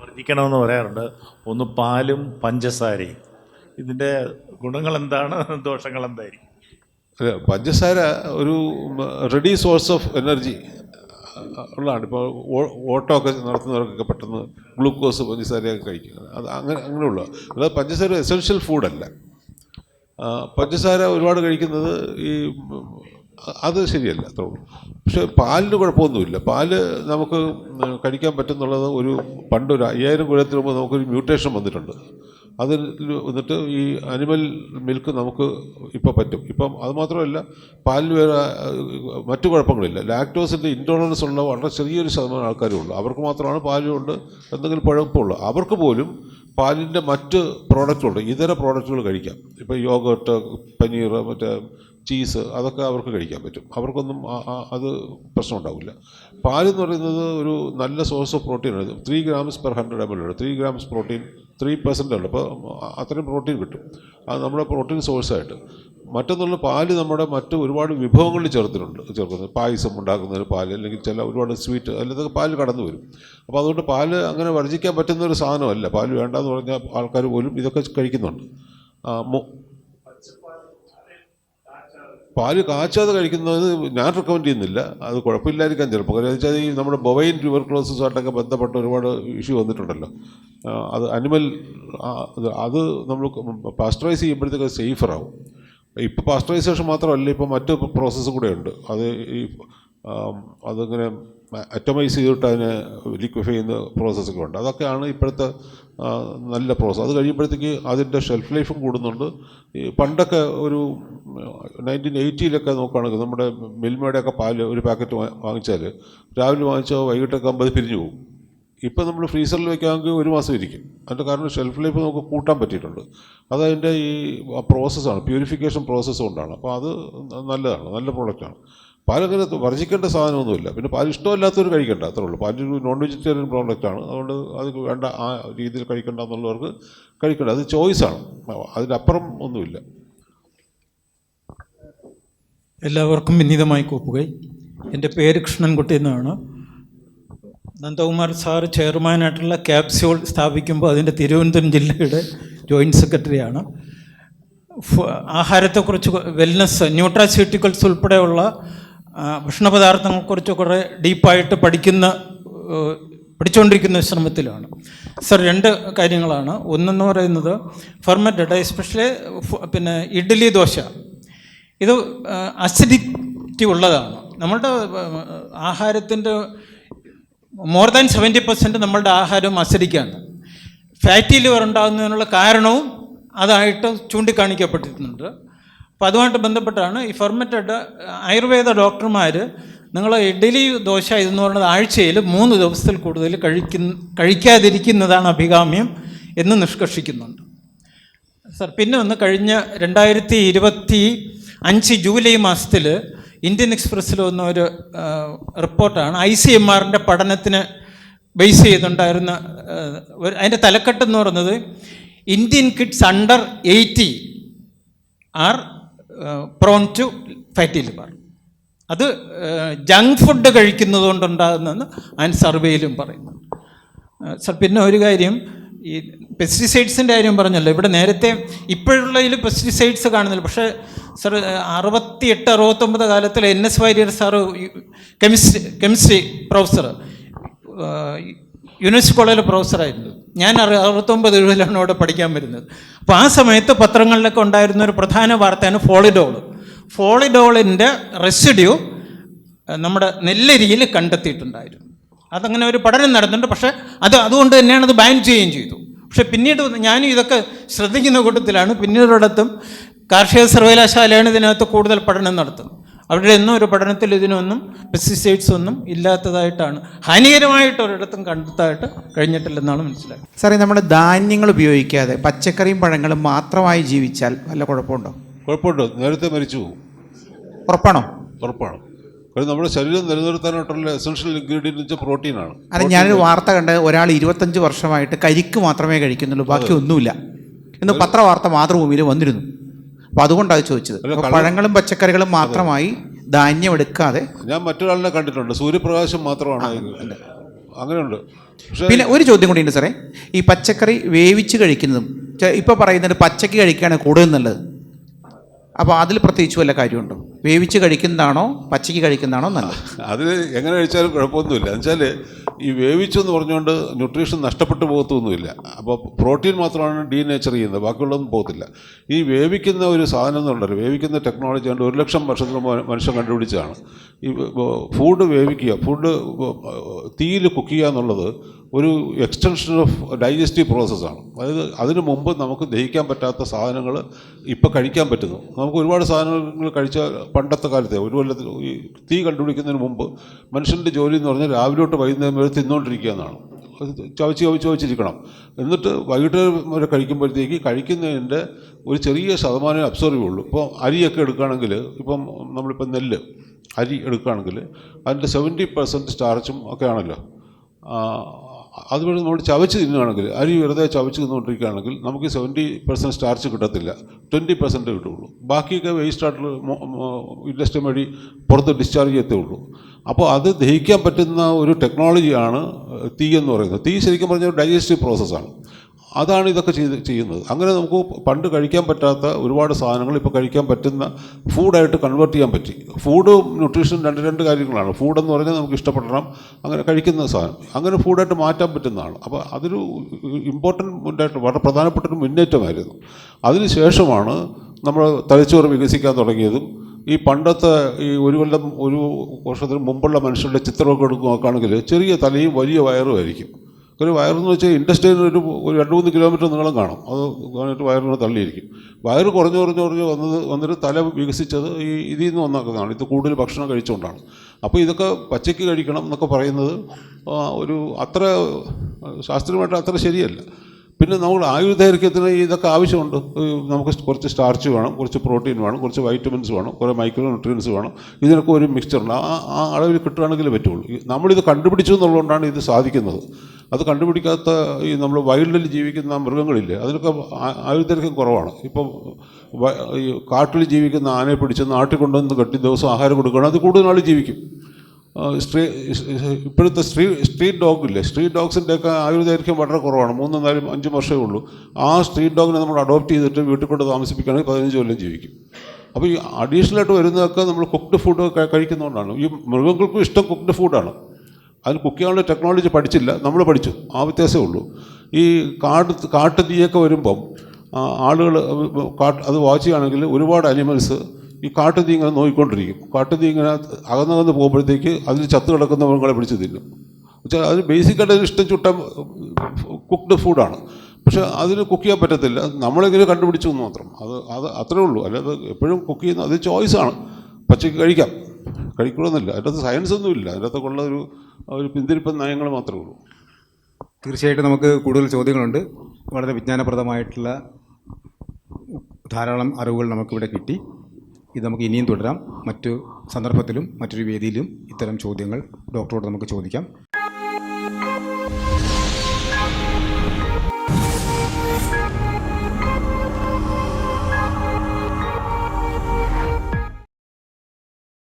വർദ്ധിക്കണമെന്ന് പറയാറുണ്ട്. ഒന്ന് പാലും പഞ്ചസാരയും. ഇതിൻ്റെ ഗുണങ്ങൾ എന്താണ്, ദോഷങ്ങൾ എന്തായിരിക്കും? പഞ്ചസാര ഒരു റെഡി സോഴ്സ് ഓഫ് എനർജി ഉള്ളതാണ്. ഇപ്പോൾ ഓട്ടോ ഒക്കെ നടത്തുന്നവർക്കൊക്കെ പെട്ടെന്ന് ഗ്ലൂക്കോസ് പഞ്ചസാരയൊക്കെ കഴിക്കുക, അത് അങ്ങനെയുള്ള. അല്ലാതെ പഞ്ചസാര എസെൻഷ്യൽ ഫുഡല്ല. പഞ്ചസാര ഒരുപാട് കഴിക്കുന്നത് അത് ശരിയല്ല, അത്രേ ഉള്ളൂ. പക്ഷേ പാലിന് കുഴപ്പമൊന്നുമില്ല. പാല് നമുക്ക് കഴിക്കാൻ പറ്റുന്നുള്ളത് പണ്ടൊരു 5000 കൊല്ലത്തിന് മുമ്പ് നമുക്കൊരു മ്യൂട്ടേഷൻ വന്നിട്ടുണ്ട്. അതിൽ വന്നിട്ട് ഈ അനിമൽ മിൽക്ക് നമുക്ക് ഇപ്പോൾ പറ്റും. ഇപ്പം അതുമാത്രമല്ല, പാലിന് വേറെ മറ്റു കുഴപ്പങ്ങളില്ല. ലാക്ടോസിൻ്റെ ഇൻടോളറൻസ് ഉള്ള വളരെ ചെറിയൊരു ശതമാനം ആൾക്കാരേ ഉള്ളൂ. അവർക്ക് മാത്രമാണ് പാലുകൊണ്ട് എന്തെങ്കിലും കുഴപ്പമുള്ളൂ. അവർക്ക് പോലും പാലിൻ്റെ മറ്റ് പ്രോഡക്റ്റുകളുണ്ട്, ഇതര പ്രോഡക്റ്റുകൾ കഴിക്കാം. ഇപ്പോൾ യോഗട്ട്, പനീർ, മറ്റേ ചീസ്, അതൊക്കെ അവർക്ക് കഴിക്കാൻ പറ്റും. അവർക്കൊന്നും അത് പ്രശ്നം ഉണ്ടാവില്ല. പാലെന്ന് പറയുന്നത് ഒരു നല്ല source of പ്രോട്ടീനാണ്. 3 grams per 100 ml ഉണ്ട്. 3 grams പ്രോട്ടീൻ 3% ഉണ്ട്. അപ്പോൾ അത്രയും പ്രോട്ടീൻ കിട്ടും. അത് നമ്മുടെ പ്രോട്ടീൻ സോഴ്സായിട്ട്. മറ്റൊന്നുള്ള പാല് നമ്മുടെ മറ്റ് ഒരുപാട് വിഭവങ്ങളിൽ ചേർക്കുന്നത്. പായസം ഉണ്ടാക്കുന്നതിന് പാല്, അല്ലെങ്കിൽ ചില ഒരുപാട് സ്വീറ്റ്, അല്ലെങ്കിൽ പാല് കടന്നു വരും. അപ്പോൾ അതുകൊണ്ട് പാല് അങ്ങനെ വർജിക്കാൻ പറ്റുന്ന ഒരു സാധനമല്ല. പാല് വേണ്ടാന്ന് പറഞ്ഞാൽ ആൾക്കാർ പോലും ഇതൊക്കെ കഴിക്കുന്നുണ്ട്. പാല് കാച്ചാതെ കഴിക്കുന്നത് ഞാൻ റെക്കമെൻഡ് ചെയ്യുന്നില്ല. അത് കുഴപ്പമില്ലായിരിക്കാം ചിലപ്പോൾ. കാരണം വെച്ചാൽ ഈ നമ്മുടെ ബൊവൈൻ ട്യൂബർക്ലോസിസുമായിട്ടൊക്കെ ബന്ധപ്പെട്ട ഒരുപാട് ഇഷ്യൂ വന്നിട്ടുണ്ടല്ലോ. അത് അനിമൽ അത് നമ്മൾ പാസ്റ്ററൈസ് ചെയ്യുമ്പോഴത്തേക്ക് അത് സേഫറാവും. ഇപ്പോൾ പാസ്റ്ററൈസേഷൻ മാത്രമല്ല, ഇപ്പോൾ മറ്റ് പ്രോസസ്സ് കൂടെ ഉണ്ട്. അതിങ്ങനെ അറ്റമൈസ് ചെയ്തിട്ട് അതിനെ ലിക്വിഫൈ ചെയ്യുന്ന പ്രോസസ്സൊക്കെ ഉണ്ട്. അതൊക്കെയാണ് ഇപ്പോഴത്തെ നല്ല പ്രോസസ്സ്. അത് കഴിയുമ്പോഴത്തേക്ക് അതിൻ്റെ ഷെൽഫ് ലൈഫും കൂടുന്നുണ്ട്. ഈ പണ്ടൊക്കെ ഒരു 1980 നോക്കുകയാണെങ്കിൽ നമ്മുടെ മിൽമയുടെയൊക്കെ പാല് ഒരു പാക്കറ്റ് വാങ്ങിച്ചാൽ രാവിലെ വാങ്ങിച്ചാൽ വൈകിട്ടൊക്കെ 50 പിരിഞ്ഞു പോകും. ഇപ്പം നമ്മൾ ഫ്രീസറിൽ വയ്ക്കാമെങ്കിൽ 1 മാസം ഇരിക്കും. അതിൻ്റെ കാരണം ഷെൽഫ് ലൈഫ് നമുക്ക് കൂട്ടാൻ പറ്റിയിട്ടുണ്ട്. അതതിൻ്റെ ഈ പ്രോസസ്സാണ്, പ്യൂരിഫിക്കേഷൻ പ്രോസസ്സ് കൊണ്ടാണ്. അപ്പോൾ അത് നല്ലതാണ്, നല്ല പ്രോഡക്റ്റാണ്. പാലങ്ങനെ വർജിക്കേണ്ട സാധനമൊന്നുമില്ല. പിന്നെ പാൽ ഇഷ്ടമല്ലാത്തവർ കഴിക്കേണ്ട, അത്രേ ഉള്ളൂ. പാലൊരു നോൺ വെജിറ്റേറിയൻ പ്രോഡക്റ്റാണ്. അതുകൊണ്ട് അത് വേണ്ട, ആ രീതിയിൽ കഴിക്കേണ്ട എന്നുള്ളവർക്ക് കഴിക്കേണ്ട, അത് ചോയ്സാണ്. അതിനപ്പുറം ഒന്നുമില്ല. എല്ലാവർക്കും വിനീതമായി കൂപ്പുകൈ. എൻ്റെ പേര് കൃഷ്ണൻകുട്ടി എന്നാണ്. നന്ദകുമാർ സാറ് ചെയർമാനായിട്ടുള്ള ക്യാപ്സ്യൂൾ സ്ഥാപിക്കുമ്പോൾ അതിൻ്റെ തിരുവനന്തപുരം ജില്ലയുടെ ജോയിൻറ്റ് സെക്രട്ടറിയാണ്. ആഹാരത്തെക്കുറിച്ച്, വെൽനസ്, ന്യൂട്രാസ്യൂട്ടിക്കൽസ് ഉൾപ്പെടെയുള്ള ഭക്ഷണപദാർത്ഥങ്ങളെക്കുറിച്ച് കുറേ ഡീപ്പായിട്ട് പഠിച്ചുകൊണ്ടിരിക്കുന്ന ശ്രമത്തിലാണ്. സർ, 2 കാര്യങ്ങളാണ്. ഒന്നെന്ന് പറയുന്നത് ഫെർമെൻറ്റഡ്, എസ്പെഷ്യലി പിന്നെ ഇഡ്ഡലി, ദോശ, ഇത് അസിഡിറ്റി ഉള്ളതാണ്. നമ്മളുടെ ആഹാരത്തിൻ്റെ മോർ ദാൻ 70% നമ്മളുടെ ആഹാരം അസിഡിക്കാണ്. ഫാറ്റി ലിവർ ഉണ്ടാകുന്നതിനുള്ള കാരണവും അതായിട്ട് ചൂണ്ടിക്കാണിക്കപ്പെട്ടിട്ടുണ്ട്. അപ്പോൾ അതുമായിട്ട് ബന്ധപ്പെട്ടാണ് ഈ ഫെർമെൻറ്റഡ് ആയുർവേദ ഡോക്ടർമാർ നിങ്ങൾ ഇഡ്ഡലി, ദോശ ഇതെന്ന് പറയുന്നത് ആഴ്ചയിൽ 3 ദിവസത്തിൽ കൂടുതൽ കഴിക്കാതിരിക്കുന്നതാണ് അഭികാമ്യം എന്ന് നിഷ്കർഷിക്കുന്നുണ്ട്. സർ, പിന്നെ ഒന്ന്, കഴിഞ്ഞ 2025 ജൂലൈ മാസത്തിൽ ഇന്ത്യൻ എക്സ്പ്രസ്സിൽ വന്ന ഒരു റിപ്പോർട്ടാണ്. ICMRൻ്റെ പഠനത്തിന് ബേസ് ചെയ്തുണ്ടായിരുന്ന അതിൻ്റെ തലക്കെട്ടെന്ന് പറയുന്നത് Indian kids under 80 R prawn to fatty liver. അത് ജങ്ക് ഫുഡ് കഴിക്കുന്നത് കൊണ്ടുണ്ടാകുന്നതെന്ന് അതിന് സർവേയിലും പറയുന്നു. സർ, പിന്നെ ഒരു കാര്യം, ഈ പെസ്റ്റിസൈഡ്സിൻ്റെ കാര്യം പറഞ്ഞല്ലോ. ഇവിടെ നേരത്തെ ഇപ്പോഴുള്ളതിൽ പെസ്റ്റിസൈഡ്സ് കാണുന്നില്ല. പക്ഷേ സർ, 68-69 കാലത്തിൽ NS Warrier sir chemistry professor, university കോളേജിലെ പ്രൊഫസറായിരുന്നു. ഞാൻ 69-70 ഇവിടെ പഠിക്കാൻ വരുന്നത്. അപ്പോൾ ആ സമയത്ത് പത്രങ്ങളിലൊക്കെ ഉണ്ടായിരുന്ന ഒരു പ്രധാന വാർത്തയാണ് ഫോളിഡോളിൻ്റെ റെസിഡ്യൂ നമ്മുടെ നെല്ലരിയിൽ കണ്ടെത്തിയിട്ടുണ്ടായിരുന്നു. അതങ്ങനെ ഒരു പഠനം നടന്നിട്ടുണ്ട്. പക്ഷേ അതുകൊണ്ട് തന്നെയാണ് അത് ബാൻ ചെയ്യുകയും ചെയ്തു. പക്ഷേ പിന്നീട് ഞാനും ഇതൊക്കെ ശ്രദ്ധിക്കുന്ന കൂട്ടത്തിലാണ്. പിന്നീടൊരിടത്തും കാർഷിക സർവകലാശാലയാണ് ഇതിനകത്ത് കൂടുതൽ പഠനം നടത്തുന്നത്. അവിടെ ഒന്നും ഒരു പഠനത്തിൽ ഇതിനൊന്നും പെസ്റ്റിസൈഡ്സ് ഒന്നും ഇല്ലാത്തതായിട്ടാണ്, ഹാനികരമായിട്ട് ഒരിടത്തും കണ്ടെത്തായിട്ട് കഴിഞ്ഞിട്ടില്ലെന്നാണ് മനസ്സിലായത്. സാറേ, നമ്മൾ ധാന്യങ്ങൾ ഉപയോഗിക്കാതെ പച്ചക്കറിയും പഴങ്ങളും മാത്രമായി ജീവിച്ചാൽ വല്ല കുഴപ്പമുണ്ടോ? കുഴപ്പമുണ്ടോ? നേരത്തെ മരിച്ചു പോകും. ഉറപ്പാണോ? ഉറപ്പാണ്. കാരണം നമ്മുടെ ശരീരം നിലനിർത്താനായിട്ടുള്ള എസൻഷ്യൽ ഇൻഗ്രീഡിയൻറ്റ് വെച്ചാൽ പ്രോട്ടീനാണ്. അതെ, ഞാനൊരു വാർത്ത കണ്ട് ഒരാൾ 25 വർഷമായിട്ട് കരിക്ക് മാത്രമേ കഴിക്കുന്നുള്ളൂ, ബാക്കി ഒന്നുമില്ല എന്ന് പത്രവാർത്ത മാതൃഭൂമിയിൽ വന്നിരുന്നു. അപ്പോൾ അതുകൊണ്ടാണ് ചോദിച്ചത്. പഴങ്ങളും പച്ചക്കറികളും മാത്രമായി ധാന്യം എടുക്കാതെ. ഞാൻ മറ്റൊരാളിനെ കണ്ടിട്ടുണ്ട്, സൂര്യപ്രകാശം മാത്രമാണ് അങ്ങനെയുണ്ട്. പിന്നെ ഒരു ചോദ്യം കൂടി ഉണ്ട് സാറേ, ഈ പച്ചക്കറി വേവിച്ച് കഴിക്കുന്നതും ഇപ്പോൾ പറയുന്നത് പച്ചക്ക് കഴിക്കുകയാണ് കൂടുതൽ നല്ലത്. അപ്പോൾ അതിൽ പ്രത്യേകിച്ച് വല്ല കാര്യമുണ്ടോ? വേവിച്ച് കഴിക്കുന്നതാണോ പച്ചയ്ക്ക് കഴിക്കുന്നതാണോ നല്ലത്? അതിൽ എങ്ങനെ കഴിച്ചാലും കുഴപ്പമൊന്നുമില്ല. എന്നുവെച്ചാൽ ഈ വേവിച്ചെന്ന് പറഞ്ഞുകൊണ്ട് ന്യൂട്രീഷൻ നഷ്ടപ്പെട്ടു പോകത്തൊന്നുമില്ല. അപ്പോൾ പ്രോട്ടീൻ മാത്രമാണ് ഡീനേച്ചർ ചെയ്യുന്നത്, ബാക്കിയുള്ളതൊന്നും പോകത്തില്ല. ഈ വേവിക്കുന്ന ഒരു സാധനം എന്നുള്ളത്, വേവിക്കുന്ന ടെക്നോളജി കൊണ്ട് 1,00,000 വർഷത്തിന് മനുഷ്യൻ കണ്ടുപിടിച്ചതാണ്. ഈ ഫുഡ് വേവിക്കുക, ഫുഡ് തീയിൽ കുക്ക് ചെയ്യുക എന്നുള്ളത് ഒരു എക്സ്റ്റൻഷൻ ഓഫ് ഡൈജസ്റ്റീവ് പ്രോസസ്സാണ്. അതായത് അതിന് മുമ്പ് നമുക്ക് ദഹിക്കാൻ പറ്റാത്ത സാധനങ്ങൾ ഇപ്പോൾ കഴിക്കാൻ പറ്റുന്നു. നമുക്ക് ഒരുപാട് സാധനങ്ങൾ കഴിച്ച പണ്ടത്തെ കാലത്തെ ഒരു കൊല്ലത്തിൽ ഈ തീ കണ്ടുപിടിക്കുന്നതിന് മുമ്പ് മനുഷ്യൻ്റെ ജോലി എന്ന് പറഞ്ഞാൽ രാവിലെ തൊട്ട് വൈകുന്നേരം വരെ തിന്നുകൊണ്ടിരിക്കുക എന്നാണ്. ചവച്ചിരിക്കണം. എന്നിട്ട് വൈകിട്ട് വരെ കഴിക്കുമ്പോഴത്തേക്ക് കഴിക്കുന്നതിൻ്റെ ഒരു ചെറിയ ശതമാനം അബ്സോർവ് ചെയ്യുള്ളൂ. ഇപ്പോൾ അരിയൊക്കെ എടുക്കുകയാണെങ്കിൽ, ഇപ്പം നമ്മളിപ്പോൾ നെല്ല് അരി എടുക്കുകയാണെങ്കിൽ അതിൻ്റെ 70% സ്റ്റാർച്ചും ഒക്കെ ആണല്ലോ. അതുവഴി നമ്മൾ ചവച്ച് തിന്നുകയാണെങ്കിൽ, അരി വെറുതെ ചവച്ച് തിന്നുകൊണ്ടിരിക്കുകയാണെങ്കിൽ നമുക്ക് 70% സ്റ്റാർച്ച് കിട്ടത്തില്ല, 20% കിട്ടുള്ളൂ. ബാക്കിയൊക്കെ വേസ്റ്റായിട്ടുള്ള ഇൻഡസ്ട്രി വഴി പുറത്ത് ഡിസ്ചാർജ് ചെയ്യത്തേ ഉള്ളൂ. അപ്പോൾ അത് ദഹിക്കാൻ പറ്റുന്ന ഒരു ടെക്നോളജിയാണ് തീ എന്ന് പറയുന്നത്. തീ ശരിക്കും പറഞ്ഞാൽ ഡൈജസ്റ്റീവ് പ്രോസസ്സാണ്. അതാണ് ഇതൊക്കെ ചെയ്യുന്നത്. അങ്ങനെ നമുക്ക് പണ്ട് കഴിക്കാൻ പറ്റാത്ത ഒരുപാട് സാധനങ്ങൾ ഇപ്പോൾ കഴിക്കാൻ പറ്റുന്ന ഫുഡായിട്ട് കൺവേർട്ട് ചെയ്യാൻ പറ്റി. ഫുഡും ന്യൂട്രീഷനും രണ്ട് കാര്യങ്ങളാണ്. ഫുഡെന്ന് പറഞ്ഞാൽ നമുക്ക് ഇഷ്ടപ്പെടണം, അങ്ങനെ കഴിക്കുന്ന സാധനം അങ്ങനെ ഫുഡായിട്ട് മാറ്റാൻ പറ്റുന്നതാണ്. അപ്പോൾ അതൊരു ഇമ്പോർട്ടൻ്റ് വളരെ പ്രധാനപ്പെട്ട ഒരു മുന്നേറ്റമായിരുന്നു. അതിനുശേഷമാണ് നമ്മൾ തലച്ചോറ് വികസിക്കാൻ തുടങ്ങിയതും. ഈ പണ്ടത്തെ ഈ ഒരു വർഷത്തിന് മുമ്പുള്ള മനുഷ്യരുടെ ചിത്രമൊക്കെ എടുത്ത് നോക്കുകയാണെങ്കിൽ ചെറിയ തലയും വലിയ വയറും ആയിരിക്കും. ഒരു വയറെന്ന് വെച്ചാൽ ഇൻഡസ്ട്രിയിൽ ഒരു 2-3 കിലോമീറ്റർ നീളം കാണും. അത് കാണിട്ട് വയറിന് തള്ളിയിരിക്കും. വയറ് കുറഞ്ഞ് വന്നിട്ട് തല വികസിച്ചത് ഇതിൽ നിന്ന് വന്നാക്കുന്നതാണ്. ഇത് കൂടുതൽ ഭക്ഷണം കഴിച്ചുകൊണ്ടാണ്. അപ്പോൾ ഇതൊക്കെ പച്ചയ്ക്ക് കഴിക്കണം എന്നൊക്കെ പറയുന്നത് ഒരു അത്ര ശാസ്ത്രീയമായിട്ട് അത്ര ശരിയല്ല. പിന്നെ നമ്മൾ ആയുർദൈർഘ്യത്തിന് ഇതൊക്കെ ആവശ്യമുണ്ട്. നമുക്ക് കുറച്ച് സ്റ്റാർച്ച് വേണം, കുറച്ച് പ്രോട്ടീൻ വേണം, കുറച്ച് വൈറ്റമിൻസ് വേണം, കുറേ മൈക്രോ ന്യൂട്രിയൻസ് വേണം. ഇതിനൊക്കെ ഒരു മിക്സ്ചറുണ്ട്. ആ അളവിൽ കിട്ടുകയാണെങ്കിലേ പറ്റുള്ളൂ. നമ്മളിത് കണ്ടുപിടിച്ചു എന്നുള്ളതുകൊണ്ടാണ് ഇത് സാധിക്കുന്നത്. അത് കണ്ടുപിടിക്കാത്ത ഈ നമ്മൾ വൈൽഡിൽ ജീവിക്കുന്ന മൃഗങ്ങളില്ലേ, അതിനൊക്കെ ആയുർദൈർഘ്യം കുറവാണ്. ഇപ്പം ഈ കാട്ടിൽ ജീവിക്കുന്ന ആനയെ പിടിച്ച് നാട്ടിൽ കൊണ്ടുവന്ന് കെട്ടി ദിവസം ആഹാരം കൊടുക്കുകയാണ്, അത് കൂടുതൽ നാൾ ജീവിക്കും. ഇപ്പോഴത്തെ സ്ട്രീറ്റ് ഡോഗില്ലേ, സ്ട്രീറ്റ് ഡോഗ്സിൻ്റെയൊക്കെ ആയുർദൈർഘ്യം വളരെ കുറവാണ്. 3-4-5 വർഷമേ ഉള്ളൂ. ആ സ്ട്രീറ്റ് ഡോഗിനെ നമ്മൾ അഡോപ്റ്റ് ചെയ്തിട്ട് വീട്ടിൽ കൊണ്ട് താമസിപ്പിക്കുകയാണെങ്കിൽ 15 കൊല്ലം ജീവിക്കും. അപ്പോൾ ഈ അഡീഷണലായിട്ട് വരുന്നതൊക്കെ നമ്മൾ കുക്ക്ഡ് ഫുഡ് കഴിക്കുന്നതുകൊണ്ടാണ്. ഈ മൃഗങ്ങൾക്കും ഇഷ്ടം കുക്ക്ഡ് ഫുഡാണ്. അതിന് കുക്ക് ചെയ്യാനുള്ള ടെക്നോളജി പഠിച്ചില്ല, നമ്മൾ പഠിച്ചു. ആ വ്യത്യാസമേ ഉള്ളൂ. ഈ കാട്ട് തീയൊക്കെ വരുമ്പം ആളുകൾ അത് വാച്ച് ചെയ്യുകയാണെങ്കിൽ ഒരുപാട് അനിമൽസ് ഈ കാട്ടുതീ ഇങ്ങനെ നോക്കിക്കൊണ്ടിരിക്കും. കാട്ടുതീ ഇങ്ങനെ അകന്നകന്ന് പോകുമ്പോഴത്തേക്ക് അതിൽ ചത്ത് കിടക്കുന്ന മൃഗങ്ങളെ പിടിച്ച് തിന്നും. വെച്ചാൽ അത് ബേസിക്കായിട്ട് അതിന് ഇഷ്ടം ചുട്ട കുക്ക്ഡ് ഫുഡാണ്. പക്ഷേ അതിന് കുക്ക് ചെയ്യാൻ പറ്റത്തില്ല. നമ്മളിങ്ങനെ കണ്ടുപിടിച്ചു എന്ന് മാത്രം. അത് അത്രേ ഉള്ളൂ. അല്ലാതെ എപ്പോഴും കുക്ക് ചെയ്യുന്ന അത് ചോയ്സാണ്. പച്ചയ്ക്ക് കഴിക്കണമെന്നില്ല. അതിൻ്റെ അകത്ത് സയൻസ് ഒന്നുമില്ല. അതിൻ്റെ അകത്തൊക്കെ ഉള്ള ഒരു പിന്തിരിപ്പൻ നയങ്ങൾ മാത്രമേ ഉള്ളൂ. തീർച്ചയായിട്ടും നമുക്ക് കൂടുതൽ ചോദ്യങ്ങളുണ്ട്. വളരെ വിജ്ഞാനപ്രദമായിട്ടുള്ള ധാരാളം അറിവുകൾ നമുക്കിവിടെ കിട്ടി. ഇത് നമുക്ക് ഇനിയും തുടരാം. മറ്റു സന്ദർഭത്തിലും മറ്റൊരു വേദിയിലും ഇത്തരം ചോദ്യങ്ങൾ ഡോക്ടറോട് നമുക്ക് ചോദിക്കാം.